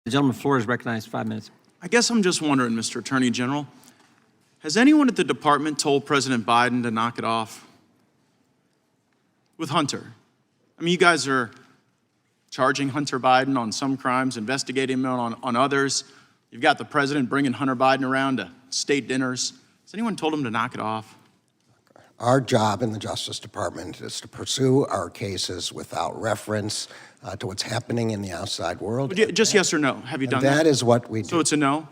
The gentleman floor is recognized 5 minutes. I guess I'm just wondering, Mr. Attorney General, has anyone at the department told President Biden to knock it off with Hunter? I mean, you guys are charging Hunter Biden on some crimes, investigating him on others. You've got the president bringing Hunter Biden around to state dinners. Has anyone told him to knock it off? Our job in the Justice Department is to pursue our cases without reference to what's happening in the outside world. Just yes or no, have you done that? That is what we do. So it's a no?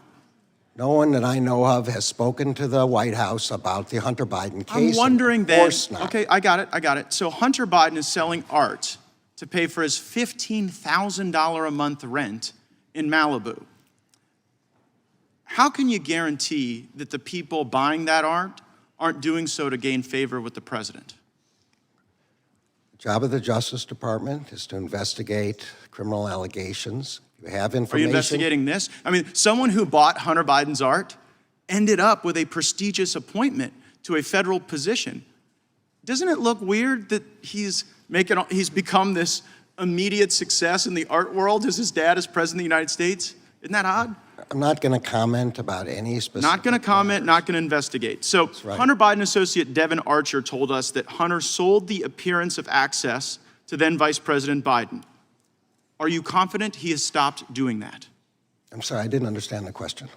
No one that I know of has spoken to the White House about the Hunter Biden case. I'm wondering then, of course not. okay, I got it. So Hunter Biden is selling art to pay for his $15,000 a month rent in Malibu. How can you guarantee that the people buying that art aren't doing so to gain favor with the president? The job of the Justice Department is to investigate criminal allegations. You have Are information. you investigating this? I mean, someone who bought Hunter Biden's art ended up with a prestigious appointment to a federal position. Doesn't it look weird that he's become this immediate success in the art world as his dad is president of the United States? Isn't that odd? I'm not going to comment about any specific. Not going to comment, not going to investigate. So right. Hunter Biden associate Devin Archer told us that Hunter sold the appearance of access to then Vice President Biden. Are you confident he has stopped doing that? I'm sorry, I didn't understand the question.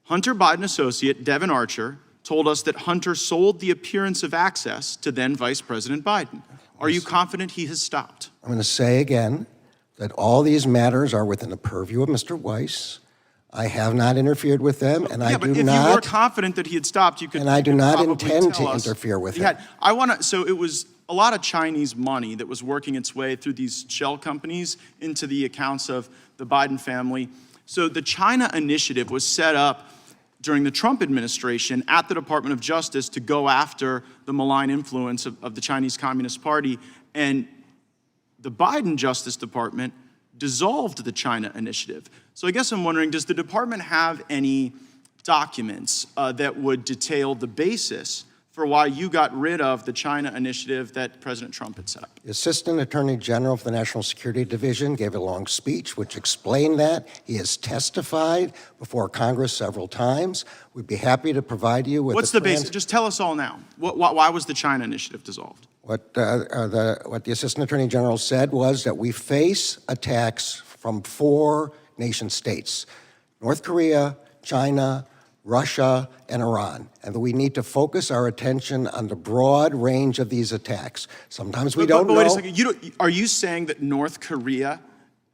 Hunter Biden associate Devin Archer told us that Hunter sold the appearance of access to then Vice President Biden. Are you confident he has stopped? I'm going to say again that all these matters are within the purview of Mr. Weiss. I have not interfered with them, and I do not. Yeah, but if you were confident that he had stopped, you could. And I do not probably intend tell to us. interfere with him. Yeah, so it was a lot of Chinese money that was working its way through these shell companies into the accounts of the Biden family. So the China Initiative was set up during the Trump administration at the Department of Justice to go after the malign influence of the Chinese Communist Party. And the Biden Justice Department dissolved the China Initiative. So I guess I'm wondering, does the department have any documents that would detail the basis for why you got rid of the China Initiative that President Trump had set up? The Assistant Attorney General for the National Security Division gave a long speech which explained that. He has testified before Congress several times. We'd be happy to provide you with What's the basis? Just tell us all now. Why was the China Initiative dissolved? What the Assistant Attorney General said was that we face attacks from 4 nation states: North Korea, China, Russia, and Iran, and that we need to focus our attention on the broad range of these attacks. Sometimes we don't know. Wait a second. Are you saying that North Korea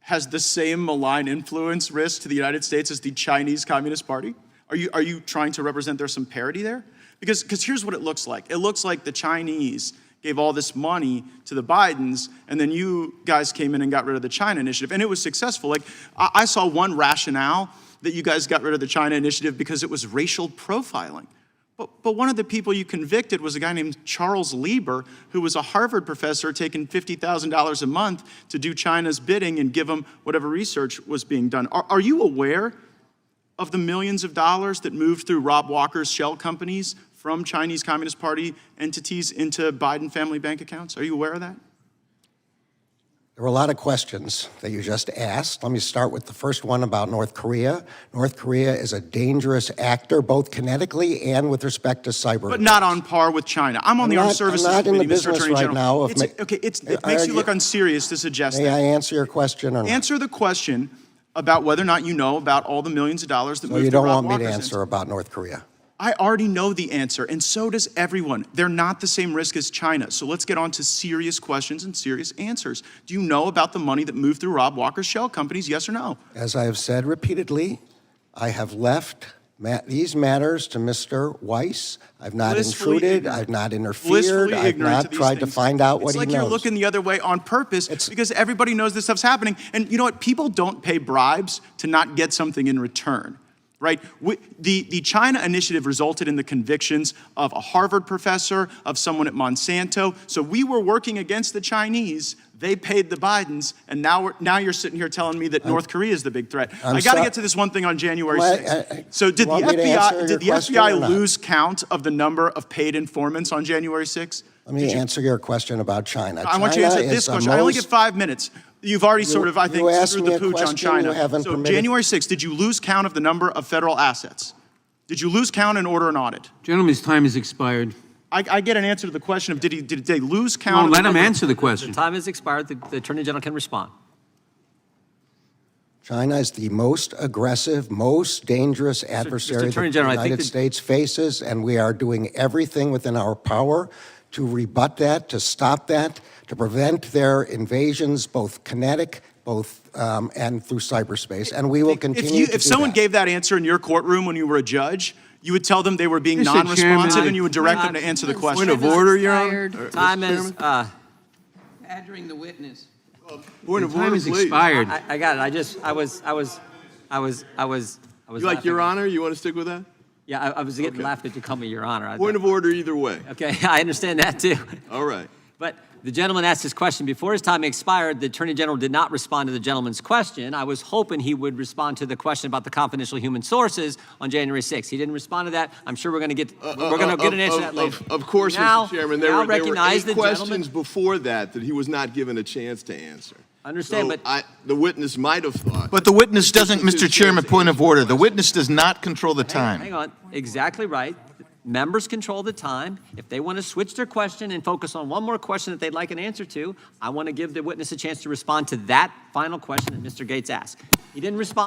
has the same malign influence risk to the United States as the Chinese Communist Party? Are you trying to represent there's some parity there? Because here's what it looks like. It looks like the Chinese gave all this money to the Bidens, and then you guys came in and got rid of the China Initiative, and it was successful. Like, I saw one rationale that you guys got rid of the China Initiative because it was racial profiling. But one of the people you convicted was a guy named Charles Lieber, who was a Harvard professor taking $50,000 a month to do China's bidding and give him whatever research was being done. Are you aware of the millions of dollars that moved through Rob Walker's shell companies from Chinese Communist Party entities into Biden family bank accounts? Are you aware of that? There were a lot of questions that you just asked. Let me start with the first one about North Korea. North Korea is a dangerous actor, both kinetically and with respect to cyber. But not on par with China. I'm on the Armed Services Committee, I'm not in the Mr. business Attorney right General. now. It makes you look unserious to suggest May that. I answer your question or not? Answer the question about whether or not you know about all the millions of dollars that So moved you through don't Rob want me to Walker's answer about North Korea? I already know the answer, and so does everyone. They're not the same risk as China. So let's get on to serious questions and serious answers. Do you know about the money that moved through Rob Walker's shell companies, yes or no? As I have said repeatedly, I have left these matters to Mr. Weiss. I've not intruded. I've not interfered. I've not tried to find out what he knows. It's like you're looking the other way on purpose because everybody knows this stuff's happening. And you know what? People don't pay bribes to not get something in return. Right? The China Initiative resulted in the convictions of a Harvard professor, of someone at Monsanto. So we were working against the Chinese. They paid the Bidens, and now you're sitting here telling me that North Korea is the big threat. I got to get to this one thing on January 6th. So did the FBI lose count of the number of paid informants on January 6th? Let me answer your question about China. I want you to answer this question. I only get 5 minutes. You've already sort of, I think, you asked screwed me the a pooch on question China. you haven't So permitted. January 6th, did you lose count of the number of federal assets? Did you lose count and order an audit? Gentleman's time has expired. I get an answer to the question of did they lose count? No, of the let him number- answer the The question. time has expired. The Attorney General can respond. China is the most aggressive, most dangerous adversary that Attorney the General, I think United that- States faces, and we are doing everything within our power to rebut that, to stop that, to prevent their invasions, both kinetic, and through cyberspace. And we will continue to If do someone that. gave that answer in your courtroom when you were a judge, you would tell them they were being Mr. Chairman, non-responsive I- and you would direct them to answer the question. Point of order, Your Honor. Time is, Badgering the witness. Point of Time order, has please. expired. I got it. I was You like Your laughing. Honor? You want to stick with that? Yeah, I was getting Okay. laughed at you call me Your Honor. Point of order either way. Okay, I understand that too. All right. But the gentleman asked his question before his time expired. The Attorney General did not respond to the gentleman's question. I was hoping he would respond to the question about the confidential human sources on January 6th. He didn't respond to that. I'm sure we're going to get an answer to that later. Of course, Now- Mr. Chairman. now There were recognize 8 the questions gentleman- before that he was not given a chance to answer. Understand, So but the witness might have thought. But the witness doesn't, This was Mr. his Chairman, chance to point of answer order. the The question. witness does not control the time. hang on, exactly right. Members control the time. If they want to switch their question and focus on one more question that they'd like an answer to, I want to give the witness a chance to respond to that final question that Mr. Gates asked. He didn't respond.